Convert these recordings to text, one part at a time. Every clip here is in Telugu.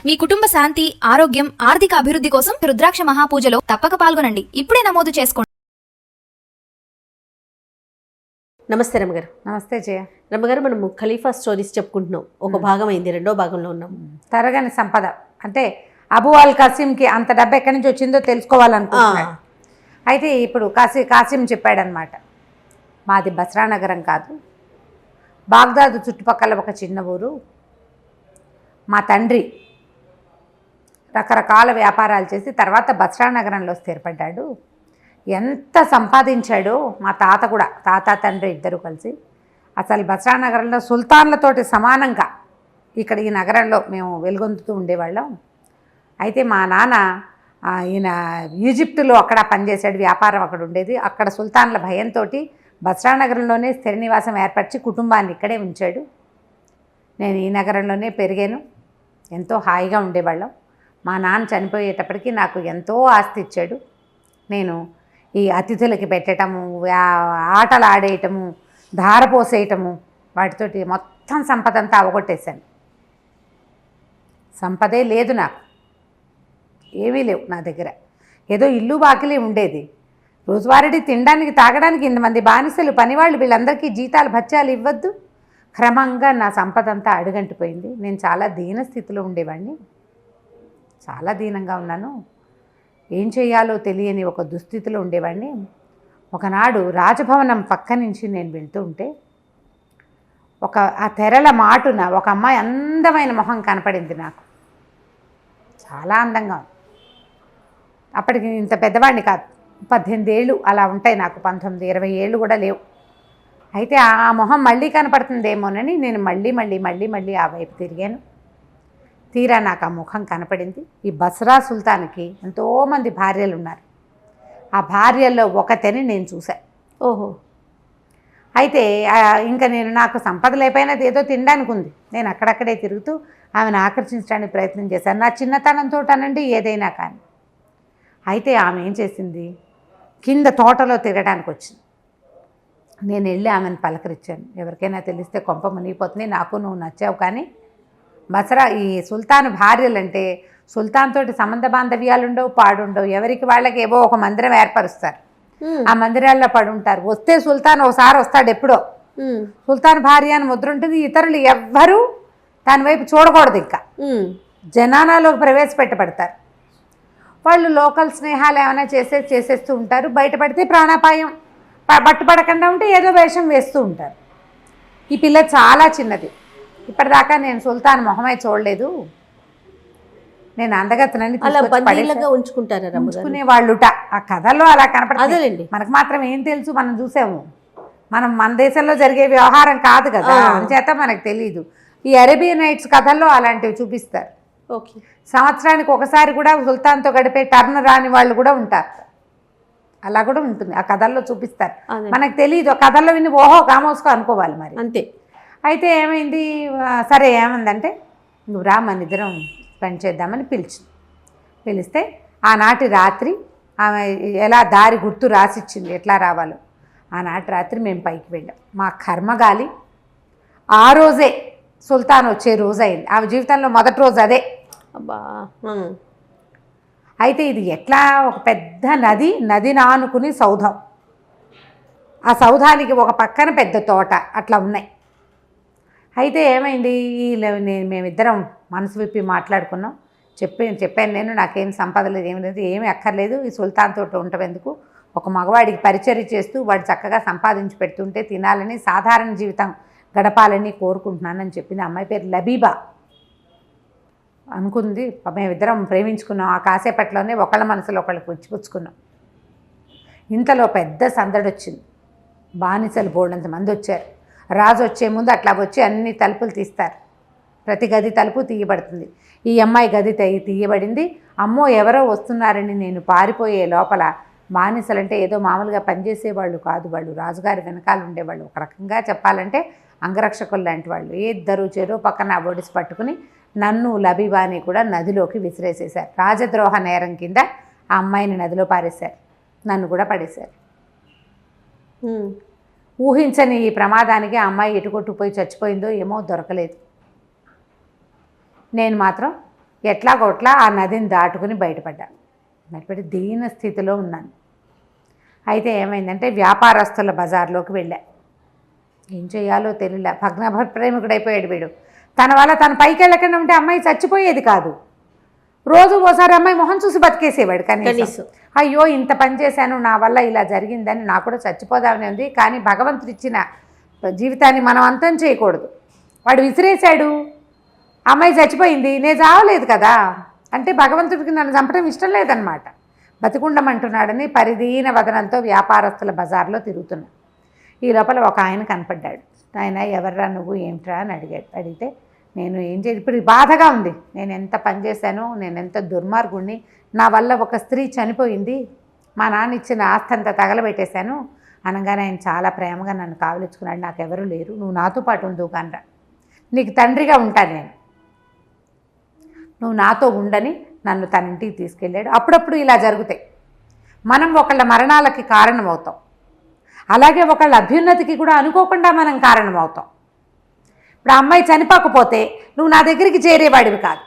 మీ కుటుంబ శాంతి, ఆరోగ్యం, ఆర్థిక అభివృద్ధి కోసం రుద్రాక్ష మహాపూజలో తప్పక పాల్గొనండి. ఇప్పుడే నమోదు చేసుకోండి. నమస్తే రమ్మగారు. నమస్తే జయ. రమ్మగారు, మనం ఖలీఫా స్టోరీస్ చెప్పుకుంటున్నాం. ఒక భాగం అయింది, రెండో భాగంలో ఉన్నాం. తరగని సంపద అంటే అబూ అల్ కాసిమ్కి అంత డబ్బు ఎక్కడి నుంచి వచ్చిందో తెలుసుకోవాలనుకుంటున్నాడు. అయితే ఇప్పుడు కాసిం చెప్పాడనమాట, మాది బస్రా నగరం కాదు, బాగ్దాదు చుట్టుపక్కల ఒక చిన్న ఊరు. మా తండ్రి రకరకాల వ్యాపారాలు చేసి తర్వాత బస్రా నగరంలో స్థిరపడ్డాడు. ఎంత సంపాదించాడో మా తాత కూడా, తాత తండ్రి ఇద్దరు కలిసి అసలు బస్రా నగరంలో సుల్తాన్లతోటి సమానంగా ఇక్కడ ఈ నగరంలో మేము వెలుగొందుతూ ఉండేవాళ్ళం. అయితే మా నాన్న ఈయన ఈజిప్టులో అక్కడ పనిచేశాడు, వ్యాపారం అక్కడ ఉండేది. అక్కడ సుల్తాన్ల భయంతో బస్రా నగరంలోనే స్థిర నివాసం ఏర్పరిచి కుటుంబాన్ని ఇక్కడే ఉంచాడు. నేను ఈ నగరంలోనే పెరిగాను, ఎంతో హాయిగా ఉండేవాళ్ళం. మా నాన్న చనిపోయేటప్పటికి నాకు ఎంతో ఆస్తి ఇచ్చాడు. నేను ఈ అతిథులకి పెట్టడము, ఆటలు ఆడేయటము, ధారపోసేయటము, వాటితోటి మొత్తం సంపద అంతా అవగొట్టేశాను. సంపదే లేదు నాకు, ఏమీ లేవు నా దగ్గర. ఏదో ఇల్లు బాకిలే ఉండేది. రోజువారీ తినడానికి తాగడానికి ఇంతమంది బానిసలు, పనివాళ్ళు, వీళ్ళందరికీ జీతాలు భత్యాలు ఇవ్వద్దు. క్రమంగా నా సంపద అంతా అడుగంటిపోయింది. నేను చాలా దీన స్థితిలో ఉండేవాడిని, చాలా దీనంగా ఉన్నాను. ఏం చేయాలో తెలియని ఒక దుస్థితిలో ఉండేవాడిని. ఒకనాడు రాజభవనం పక్క నుంచి నేను వెళ్తూ ఉంటే ఆ తెరల మాటున ఒక అమ్మాయి అందమైన మొహం కనపడింది నాకు. చాలా అందంగా ఉంది. అప్పటికి ఇంత పెద్దవాడిని కాదు, 18 ఏళ్ళు అలా ఉంటాయి నాకు, 19, 20 ఏళ్ళు కూడా లేవు. అయితే ఆ మొహం మళ్ళీ కనపడుతుందేమోనని నేను మళ్ళీ ఆ వైపు తిరిగాను. తీరా నాకు ఆ ముఖం కనపడింది. ఈ బస్రా సుల్తాన్కి ఎంతోమంది భార్యలు ఉన్నారు. ఆ భార్యల్లో ఒకతని నేను చూశాను. ఓహో. అయితే ఇంకా నాకు సంపద లేకపోయినా ఏదో తినడానికి ఉంది. నేను అక్కడక్కడే తిరుగుతూ ఆమెను ఆకర్షించడానికి ప్రయత్నం చేశాను, నా చిన్నతనంతో అనండి ఏదైనా కానీ. అయితే ఆమె ఏం చేసింది, కింద తోటలో తిరగడానికి వచ్చింది. నేను వెళ్ళి ఆమెను పలకరించాను. ఎవరికైనా తెలిస్తే కొంప మునిగిపోతుంది, నాకు నువ్వు నచ్చావు. కానీ బస్రా ఈ సుల్తాన్ భార్యలంటే సుల్తాన్ తోటి సంబంధ బాంధవ్యాలు ఉండవు, పాడుండవు. ఎవరికి వాళ్ళకి ఏవో ఒక మందిరం ఏర్పరుస్తారు, ఆ మందిరాల్లో పడుంటారు. వస్తే సుల్తాన్ ఒకసారి వస్తాడు ఎప్పుడో. సుల్తాన్ భార్య అని ముద్ర ఉంటుంది. ఇతరులు ఎవ్వరూ దాని వైపు చూడకూడదు. ఇంకా జనానాలోకి ప్రవేశపెట్టబడతారు. వాళ్ళు లోకల్ స్నేహాలు ఏమైనా చేసేస్తూ ఉంటారు. బయటపడితే ప్రాణాపాయం, పట్టుపడకుండా ఉంటే ఏదో వేషం వేస్తూ ఉంటారు. ఈ పిల్ల చాలా చిన్నది. ఇప్పటిదాకా నేను సుల్తాన్ మొహమే చూడలేదు. నేను అందగత్తనని ఉంచుకునే వాళ్ళుట ఆ కథల్లో అలా కనపడలేండి. మనకు మాత్రం ఏం తెలుసు, మనం చూసాము. మన దేశంలో జరిగే వ్యవహారం కాదు కదా, అందుచేత మనకు తెలియదు. ఈ అరేబియన్ నైట్స్ కథల్లో అలాంటివి చూపిస్తారు. ఓకే. సంవత్సరానికి ఒకసారి కూడా సుల్తాన్తో గడిపే టర్న్ రాని వాళ్ళు కూడా ఉంటారు. అలా కూడా ఉంటుంది, ఆ కథల్లో చూపిస్తారు. మనకు తెలియదు, ఆ కథల్లో విని ఓహో కామోసుకో అనుకోవాలి మరి, అంతే. అయితే ఏమైంది, సరే ఏమందంటే నువ్వు రా మన ఇద్దరం పని చేద్దామని పిలిస్తే ఆనాటి రాత్రి ఆమె ఎలా దారి గుర్తు రాసిచ్చింది ఎట్లా రావాలో. ఆనాటి రాత్రి మేము పైకి వెళ్ళాం. మా కర్మగాలి ఆ రోజే సుల్తాన్ వచ్చే రోజు అయింది. ఆమె జీవితంలో మొదటి రోజు అదే. అబ్బా. అయితే ఇది ఎట్లా, ఒక పెద్ద నది నానుకుని సౌధం, ఆ సౌధానికి ఒక పక్కన పెద్ద తోట అట్లా ఉన్నాయి. అయితే ఏమైంది, మేమిద్దరం మనసు విప్పి మాట్లాడుకున్నాం. చెప్పాను నేను, నాకేం సంపద లేదు, ఏమి లేదు, ఏమీ అక్కర్లేదు, ఈ సుల్తాన్ తోట ఉండటం ఎందుకు, ఒక మగవాడికి పరిచర్య చేస్తూ వాడు చక్కగా సంపాదించి పెడుతుంటే తినాలని, సాధారణ జీవితం గడపాలని కోరుకుంటున్నానని చెప్పింది. అమ్మాయి పేరు లబీబా అనుకుంది. మేమిద్దరం ప్రేమించుకున్నాం. ఆ కాసేపట్లోనే ఒకళ్ళ మనసులో ఒకళ్ళకి పుచ్చుకున్నాం. ఇంతలో పెద్ద సందడి వచ్చింది. బానిసలు బోల్డంత మంది వచ్చారు. రాజు వచ్చే ముందు అట్లా వచ్చి అన్ని తలుపులు తీస్తారు. ప్రతి గది తలుపు తీయబడుతుంది. ఈ అమ్మాయి గది తీయబడింది. అమ్మో ఎవరో వస్తున్నారని నేను పారిపోయే లోపల బానిసలంటే ఏదో మామూలుగా పనిచేసేవాళ్ళు కాదు, వాళ్ళు రాజుగారి వెనకాల ఉండేవాళ్ళు. ఒక రకంగా చెప్పాలంటే అంగరక్షకులు లాంటి వాళ్ళు. ఇద్దరు చెరో పక్కన ఒడిసి పట్టుకుని నన్ను లబీబాని కూడా నదిలోకి విసిరేసేశారు. రాజద్రోహ నేరం కింద ఆ అమ్మాయిని నదిలో పారేశారు, నన్ను కూడా పడేశారు. ఊహించని ఈ ప్రమాదానికి ఆ అమ్మాయి ఎటుకొట్టుపోయి చచ్చిపోయిందో ఏమో, దొరకలేదు. నేను మాత్రం ఎట్లాగొట్లా ఆ నదిని దాటుకుని బయటపడ్డాను. బయటపడి దీన స్థితిలో ఉన్నాను. అయితే ఏమైందంటే వ్యాపారస్తుల బజార్లోకి వెళ్ళా. ఏం చేయాలో తెలియలే. ప్రేమికుడైపోయాడు వీడు. తన వల్ల తను పైకి వెళ్ళకుండా ఉంటే అమ్మాయి చచ్చిపోయేది కాదు. రోజు ఓసారి అమ్మాయి మొహం చూసి బతికేసేవాడు కనీసం. అయ్యో ఇంత పని చేశాను, నా వల్ల ఇలా జరిగిందని నాకు కూడా చచ్చిపోదామని ఉంది. కానీ భగవంతుడు ఇచ్చిన జీవితాన్ని మనం అంతం చేయకూడదు. వాడు విసిరేశాడు, అమ్మాయి చచ్చిపోయింది, నేను చావలేదు కదా అంటే భగవంతుడికి నన్ను చంపడం ఇష్టం లేదనమాట. బతికుండమంటున్నాడని పరిదీన వదనంతో వ్యాపారస్తుల బజార్లో తిరుగుతున్నా. ఈ లోపల ఒక ఆయన కనపడ్డాడు. ఆయన ఎవర్రా నువ్వు ఏమిట్రా అని అడిగితే నేను ఏం చేసి ఇప్పుడు బాధగా ఉంది. నేను ఎంత పని చేశాను, నేను ఎంత దుర్మార్గుణ్ణి, నా వల్ల ఒక స్త్రీ చనిపోయింది, మా నాన్న ఇచ్చిన ఆస్తి అంతా తగలబెట్టేశాను అనగానే ఆయన చాలా ప్రేమగా నన్ను కావలించుకున్నాడు. నాకెవరూ లేరు, నువ్వు నాతో పాటు ఉండు కానరా, నీకు తండ్రిగా ఉంటాను నేను, నువ్వు నాతో ఉండని నన్ను తన ఇంటికి తీసుకెళ్ళాడు. అప్పుడప్పుడు ఇలా జరుగుతాయి. మనం ఒకళ్ళ మరణాలకి కారణమవుతాం, అలాగే ఒకళ్ళ అభ్యున్నతికి కూడా అనుకోకుండా మనం కారణమవుతాం. ఇప్పుడు ఆ అమ్మాయి చనిపోకపోతే నువ్వు నా దగ్గరికి చేరేవాడివి కాదు.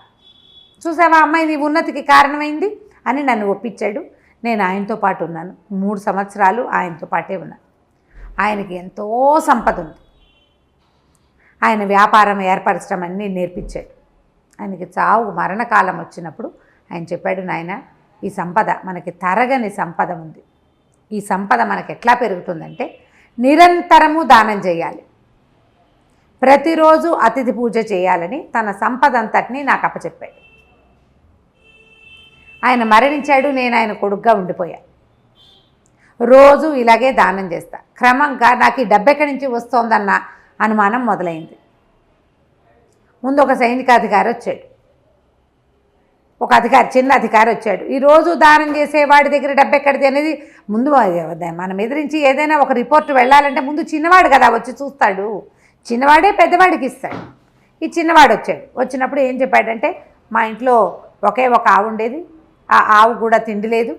చూసావా అమ్మాయి నీ ఉన్నతికి కారణమైంది అని నన్ను ఒప్పించాడు. నేను ఆయనతో పాటు ఉన్నాను. 3 సంవత్సరాలు ఆయనతో పాటే ఉన్నాను. ఆయనకి ఎంతో సంపద ఉంది. ఆయన వ్యాపారం ఏర్పరచడం అన్నీ నేర్పించాడు. ఆయనకి చావు మరణకాలం వచ్చినప్పుడు ఆయన చెప్పాడు, నాయన ఈ సంపద మనకి తరగని సంపద ఉంది. ఈ సంపద మనకి ఎట్లా పెరుగుతుందంటే నిరంతరము దానం చేయాలి, ప్రతిరోజు అతిథి పూజ చేయాలని తన సంపద అంతటినీ నాకు అప్పచెప్పాడు. ఆయన మరణించాడు, నేను ఆయన కొడుగ్గా ఉండిపోయా. రోజు ఇలాగే దానం చేస్తా. క్రమంగా నాకు ఈ డబ్బు ఎక్కడి నుంచి వస్తోందన్న అనుమానం మొదలైంది. ముందు ఒక సైనికాధికారి వచ్చాడు, ఒక అధికారి, చిన్న అధికారి వచ్చాడు. ఈరోజు దానం చేసేవాడి దగ్గర డబ్బు ఎక్కడిది అనేది ముందు మనం ఎదిరించి ఏదైనా ఒక రిపోర్ట్ వెళ్ళాలంటే ముందు చిన్నవాడు కదా వచ్చి చూస్తాడు. చిన్నవాడే పెద్దవాడికి ఇస్తాడు. ఈ చిన్నవాడు వచ్చాడు. వచ్చినప్పుడు ఏం చెప్పాడంటే, మా ఇంట్లో ఒకే ఒక ఆవు ఉండేది, ఆ ఆవు కూడా తిండి లేదు,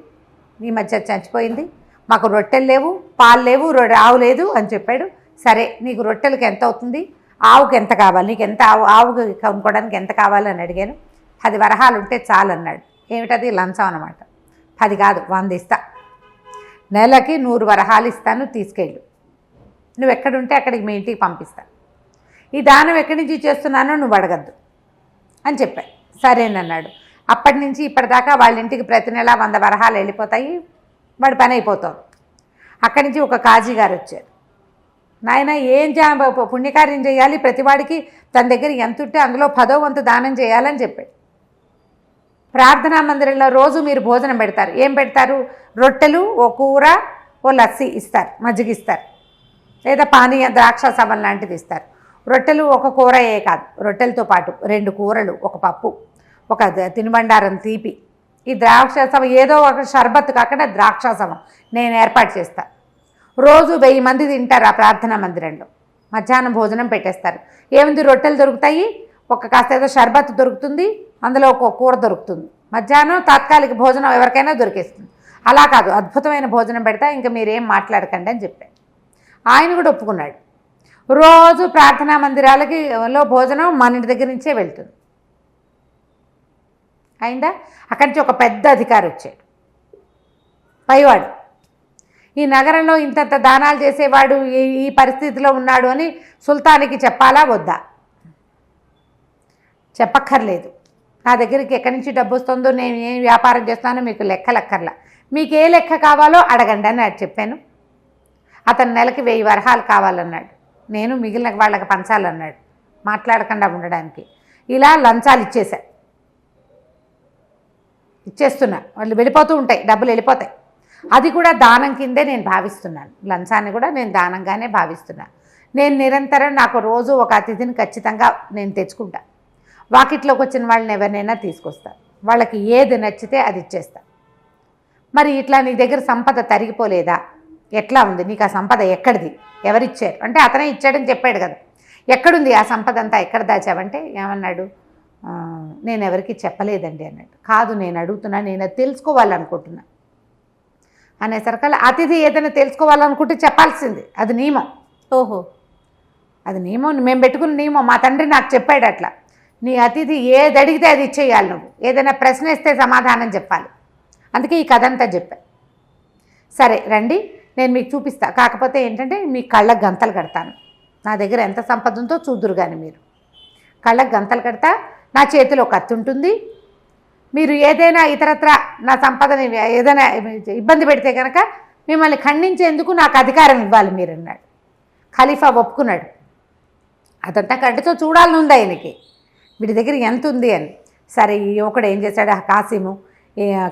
ఈ మధ్య చచ్చిపోయింది, మాకు రొట్టెలు లేవు, పాలు లేవు, ఆవు లేదు అని చెప్పాడు. సరే నీకు రొట్టెలకి ఎంత అవుతుంది, ఆవుకి ఎంత కావాలి, నీకు ఎంత ఆవుకి కొనుక్కోవడానికి ఎంత కావాలని అడిగాను. 10 వరహాలు ఉంటే చాలు అన్నాడు. ఏమిటది? లంచం అనమాట. 10 కాదు 100 ఇస్తా, నెలకి 100 వరహాలు ఇస్తాను, తీసుకెళ్ళు, నువ్వు ఎక్కడుంటే అక్కడికి మీ ఇంటికి పంపిస్తా, ఈ దానం ఎక్కడి నుంచి చేస్తున్నానో నువ్వు అడగద్దు అని చెప్పాడు. సరేనన్నాడు. అప్పటి నుంచి ఇప్పటిదాకా వాళ్ళ ఇంటికి ప్రతి నెల 100 వరహాలు వెళ్ళిపోతాయి, వాడి పని అయిపోతుంది. అక్కడి నుంచి ఒక కాజీ గారు వచ్చారు. నాయన ఏం పుణ్యకార్యం చేయాలి, ప్రతివాడికి తన దగ్గర ఎంత ఉంటే అందులో 10వ వంతు దానం చేయాలని చెప్పాడు. ప్రార్థనా మందిరంలో రోజు మీరు భోజనం పెడతారు. ఏం పెడతారు? రొట్టెలు, ఓ కూర, ఓ లస్సీ ఇస్తారు, మజ్జిగ ఇస్తారు, లేదా పానీయ ద్రాక్షాసమం లాంటిది ఇస్తారు. రొట్టెలు ఒక కూరయే కాదు, రొట్టెలతో పాటు 2 కూరలు, ఒక పప్పు, ఒక తినుబండారం తీపి, ఈ ద్రాక్షాసమం ఏదో ఒక షర్బత్ కాకుండా ద్రాక్షాసమం నేను ఏర్పాటు చేస్తాను. రోజు 1000 మంది తింటారు ఆ ప్రార్థనా మందిరంలో. మధ్యాహ్నం భోజనం పెట్టేస్తారు. ఏముంది, రొట్టెలు దొరుకుతాయి, ఒక కాస్త ఏదో షర్బత్ దొరుకుతుంది, అందులో ఒక కూర దొరుకుతుంది. మధ్యాహ్నం తాత్కాలిక భోజనం ఎవరికైనా దొరికేస్తుంది. అలా కాదు, అద్భుతమైన భోజనం పెడతా, ఇంకా మీరేం మాట్లాడకండి అని చెప్పాడు. ఆయన కూడా ఒప్పుకున్నాడు. రోజు ప్రార్థనా మందిరాలకి భోజనం మన ఇంటి దగ్గర నుంచే వెళ్తుంది. అయిందా? అక్కడి నుంచి ఒక పెద్ద అధికారి వచ్చాడు, పైవాడు. ఈ నగరంలో ఇంతంత దానాలు చేసేవాడు ఈ పరిస్థితిలో ఉన్నాడు అని సుల్తానికి చెప్పాలా వద్దా? చెప్పక్కర్లేదు. నా దగ్గరికి ఎక్కడి నుంచి డబ్బు వస్తుందో, నేను ఏం వ్యాపారం చేస్తానో మీకు లెక్కలక్కర్లా, మీకు ఏ లెక్క కావాలో అడగండి అని చెప్పాను. అతను నెలకి 1000 వరహాలు కావాలన్నాడు. నేను మిగిలిన వాళ్ళకి పంచాలన్నాడు, మాట్లాడకుండా ఉండడానికి. ఇలా లంచాలు ఇచ్చేస్తున్నా, వాళ్ళు వెళ్ళిపోతూ ఉంటాయి, డబ్బులు వెళ్ళిపోతాయి. అది కూడా దానం కిందే నేను భావిస్తున్నాను. లంచాన్ని కూడా నేను దానంగానే భావిస్తున్నాను. నేను నిరంతరం నాకు రోజు ఒక అతిథిని ఖచ్చితంగా నేను తెచ్చుకుంటా. వాకిట్లోకి వచ్చిన వాళ్ళని ఎవరినైనా తీసుకొస్తా, వాళ్ళకి ఏది నచ్చితే అది ఇచ్చేస్తా. మరి ఇట్లా నీ దగ్గర సంపద తరిగిపోలేదా? ఎట్లా ఉంది నీకు ఆ సంపద? ఎక్కడిది? ఎవరిచ్చారు అంటే అతనే ఇచ్చాడని చెప్పాడు కదా. ఎక్కడుంది ఆ సంపద అంతా? ఎక్కడ దాచావంటే ఏమన్నాడు? నేను ఎవరికి చెప్పలేదండి అన్నాడు. కాదు, నేను అడుగుతున్నా, నేను అది తెలుసుకోవాలనుకుంటున్నా అనేసరికల్లా అతిథి ఏదైనా తెలుసుకోవాలనుకుంటే చెప్పాల్సింది, అది నియమం. ఓహో, అది నియమం, మేము పెట్టుకున్న నియమం. మా తండ్రి నాకు చెప్పాడు అట్లా. నీ అతిథి ఏది అడిగితే అది ఇచ్చేయాలి, నువ్వు ఏదైనా ప్రశ్న ఇస్తే సమాధానం చెప్పాలి. అందుకే ఈ కథ అంతా చెప్పా. సరే రండి, నేను మీకు చూపిస్తా. కాకపోతే ఏంటంటే మీ కళ్ళకు గంతలు కడతాను. నా దగ్గర ఎంత సంపద ఉందో చూద్దురు కానీ మీరు. కళ్ళకు గంతలు కడతా, నా చేతిలో కత్తి ఉంటుంది. మీరు ఏదైనా ఇతరత్ర నా సంపదని ఏదైనా ఇబ్బంది పెడితే కనుక మిమ్మల్ని ఖండించేందుకు నాకు అధికారం ఇవ్వాలి మీరు అన్నాడు. ఖలీఫా ఒప్పుకున్నాడు. అదంతా కంటితో చూడాలని ఉంది ఆయనకి, వీడి దగ్గర ఎంత ఉంది అని. సరే ఈ యువకుడు ఏం చేశాడు, కాసిము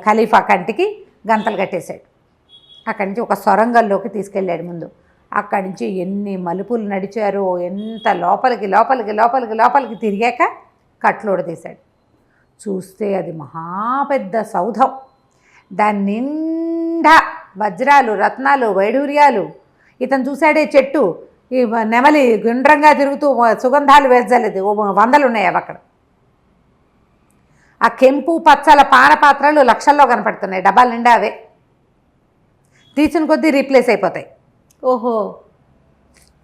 ఖలీఫా కంటికి గంతలు కట్టేశాడు. అక్కడి నుంచి ఒక సొరంగంలోకి తీసుకెళ్ళాడు. ముందు అక్కడి నుంచి ఎన్ని మలుపులు నడిచారో, ఎంత లోపలికి లోపలికి లోపలికి లోపలికి తిరిగాక కట్లోడ తీశాడు. చూస్తే అది మహాపెద్ద సౌధం. దాని నిండా వజ్రాలు, రత్నాలు, వైడూర్యాలు. ఇతను చూశాడే చెట్టు, ఈ నెమలి గుండ్రంగా తిరుగుతూ సుగంధాలు వేసలేదు, 100 ఉన్నాయి అవి అక్కడ. ఆ కెంపు పచ్చల పానపాత్రలు లక్షల్లో కనపడుతున్నాయి, డబ్బాల నిండా అవే. తీసిన కొద్దీ రీప్లేస్ అయిపోతాయి. ఓహో,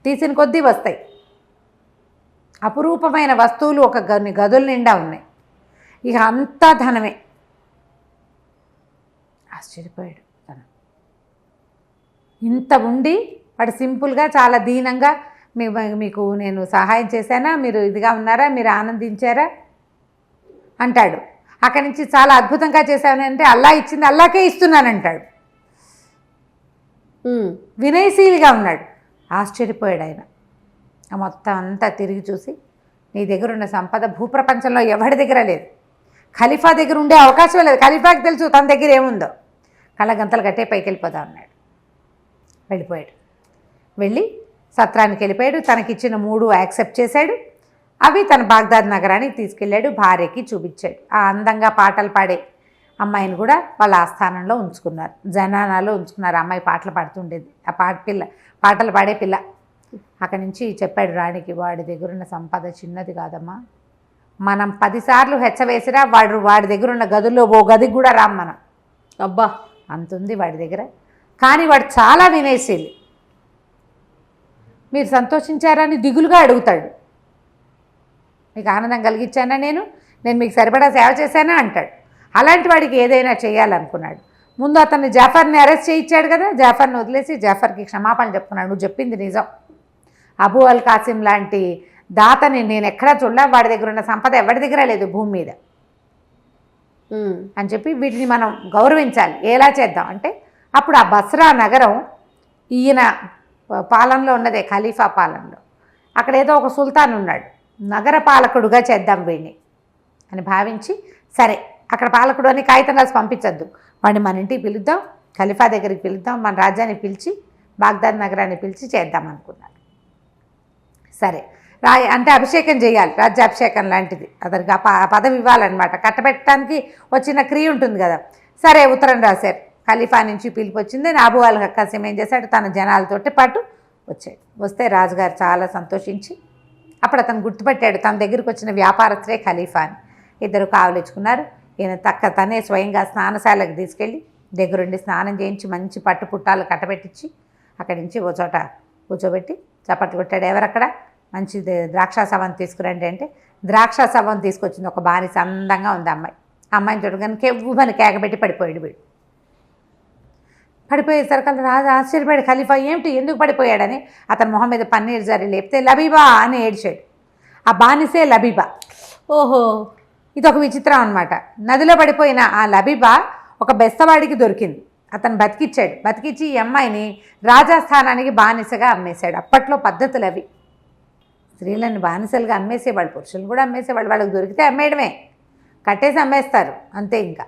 తీసిన కొద్దీ వస్తాయి. అపురూపమైన వస్తువులు ఒక గదుల నిండా ఉన్నాయి. ఇక అంతా ధనమే. ఆశ్చర్యపోయాడు తను. ఇంత ఉండి వాడు సింపుల్గా చాలా దీనంగా మీకు నేను సహాయం చేశానా, మీరు ఇదిగా ఉన్నారా, మీరు ఆనందించారా అంటాడు. అక్కడి నుంచి చాలా అద్భుతంగా చేశానంటే అల్లా ఇచ్చింది అల్లాకే ఇస్తున్నానంటాడు. వినయశీలిగా ఉన్నాడు. ఆశ్చర్యపోయాడు ఆయన. మొత్తం అంతా తిరిగి చూసి, నీ దగ్గర ఉన్న సంపద భూప్రపంచంలో ఎవరి దగ్గర లేదు, ఖలీఫా దగ్గర ఉండే అవకాశం లేదు. ఖలీఫాకి తెలుసు తన దగ్గర ఏముందో. కళ్ళ గంతలు కట్టే పైకి వెళ్ళిపోతా ఉన్నాడు. వెళ్ళిపోయాడు. వెళ్ళి సత్రానికి వెళ్ళిపోయాడు. తనకిచ్చిన 3 యాక్సెప్ట్ చేశాడు. అవి తన బాగ్దాద్ నగరానికి తీసుకెళ్ళాడు. భార్యకి చూపించాడు. ఆ అందంగా పాటలు పాడే అమ్మాయిని కూడా వాళ్ళ ఆస్థానంలో ఉంచుకున్నారు, జనానాలో ఉంచుకున్నారు. అమ్మాయి పాటలు పాడుతుండేది, ఆ పాటలు పాడే పిల్ల. అక్కడి నుంచి చెప్పాడు రాణికి, వాడి దగ్గరున్న సంపద చిన్నది కాదమ్మా, మనం 10 సార్లు హెచ్చవేసినా వాడి దగ్గరున్న గదుల్లో ఓ గదికి కూడా రాం మనం. అబ్బా, అంతుంది వాడి దగ్గర. కానీ వాడు చాలా వినయశీలి. మీరు సంతోషించారని దిగులుగా అడుగుతాడు. మీకు ఆనందం కలిగించానా, నేను మీకు సరిపడా సేవ చేశానా అంటాడు. అలాంటి వాడికి ఏదైనా చేయాలనుకున్నాడు. ముందు అతన్ని జాఫర్ని అరెస్ట్ చేయించాడు కదా, జాఫర్ని వదిలేసి జాఫర్కి క్షమాపణ చెప్పుకున్నాడు. నువ్వు చెప్పింది నిజం, అబూ అల్ కాసిం లాంటి దాతని నేను ఎక్కడా చూడలే, వాడి దగ్గర ఉన్న సంపద ఎవరి దగ్గర లేదు భూమి మీద అని చెప్పి వీటిని మనం గౌరవించాలి. ఎలా చేద్దాం అంటే, అప్పుడు ఆ బస్రా నగరం ఈయన పాలనలో ఉన్నదే, ఖలీఫా పాలనలో. అక్కడ ఏదో ఒక సుల్తాన్ ఉన్నాడు, నగర పాలకుడుగా చేద్దాం వీడిని అని భావించి, సరే అక్కడ పాలకుడు అని కాగితం రాసి పంపించద్దు, వాడిని మన ఇంటికి పిలుద్దాం, ఖలీఫా దగ్గరికి పిలుద్దాం, మన రాజ్యాన్ని పిలిచి బాగ్దాద్ నగరాన్ని పిలిచి చేద్దాం అనుకున్నాడు. సరే అంటే అభిషేకం చేయాలి, రాజ్యాభిషేకం లాంటిది. అతనికి ఆ పదవి ఇవ్వాలన్నమాట. కట్టబెట్టడానికి వచ్చిన క్రియ ఉంటుంది కదా. సరే ఉత్తరం రాశారు. ఖలీఫా నుంచి పిలుపు వచ్చింది. అబూ అల్ కాసిం ఏం చేశాడు, తన జనాలతోటి పాటు వచ్చాడు. వస్తే రాజుగారు చాలా సంతోషించి, అప్పుడు అతను గుర్తుపట్టాడు తన దగ్గరికి వచ్చిన వ్యాపారస్తులే ఖలీఫా అని. ఇద్దరు కావలించుకున్నారు. ఈయన తనే స్వయంగా స్నానశాలకు తీసుకెళ్ళి దగ్గరుండి స్నానం చేయించి మంచి పట్టు పుట్టాలు కట్టబెట్టించి అక్కడి నుంచి ఓ చోట కూర్చోబెట్టి చప్పట్లు కొట్టాడు. ఎవరక్కడ, మంచి ద్రాక్షాసవం తీసుకురండి అంటే ద్రాక్షాసవం తీసుకొచ్చింది. ఒక బానిస, అందంగా ఉంది అమ్మాయి. అమ్మాయిని చూడగానే కెవ్వుమని కేకబెట్టి పడిపోయాడు. వీడు పడిపోయేసరికి రాజు ఆశ్చర్యపోయాడు. ఖలీఫా ఏమిటి, ఎందుకు పడిపోయాడని అతని మొహం మీద పన్నీర్ జరి లేపితే లబీబా అని ఏడ్చాడు. ఆ బానిసే లబీబా. ఓహో, ఇదొక విచిత్రం అనమాట. నదిలో పడిపోయిన ఆ లబీబా ఒక బెస్తవాడికి దొరికింది. అతను బతికిచ్చి ఈ అమ్మాయిని రాజస్థానానికి బానిసగా అమ్మేశాడు. అప్పట్లో పద్ధతులు అవి. స్త్రీలను బానిసలుగా అమ్మేసేవాళ్ళు, పురుషులు కూడా అమ్మేసేవాళ్ళు. వాళ్ళకి దొరికితే అమ్మేయడమే, కట్టేసి అమ్మేస్తారు అంతే. ఇంకా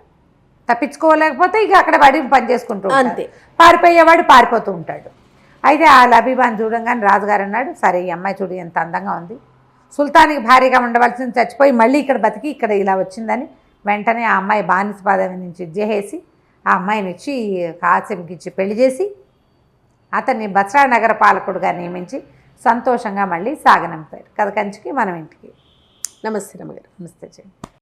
తప్పించుకోలేకపోతే ఇక అక్కడ పడి పని చేసుకుంటూ అంతే. పారిపోయేవాడు పారిపోతూ ఉంటాడు. అయితే ఆ లబీబాని చూడంగానే రాజుగారు అన్నాడు, సరే ఈ అమ్మాయి చూడు ఎంత అందంగా ఉంది, సుల్తానికి భారీగా ఉండవలసింది చచ్చిపోయి మళ్ళీ ఇక్కడ బతికి ఇక్కడ ఇలా వచ్చిందని వెంటనే ఆ అమ్మాయి బానిస పదవి నుంచి ఇచ్చేసి ఆ అమ్మాయిని ఇచ్చి కాసింకి ఇచ్చి పెళ్లి చేసి అతన్ని బస్రా నగర పాలకుడుగా నియమించి సంతోషంగా మళ్ళీ సాగనంపారు. కథ కంచికి మనం ఇంటికి. నమస్తే రమ్మగారు. నమస్తే చేయండి.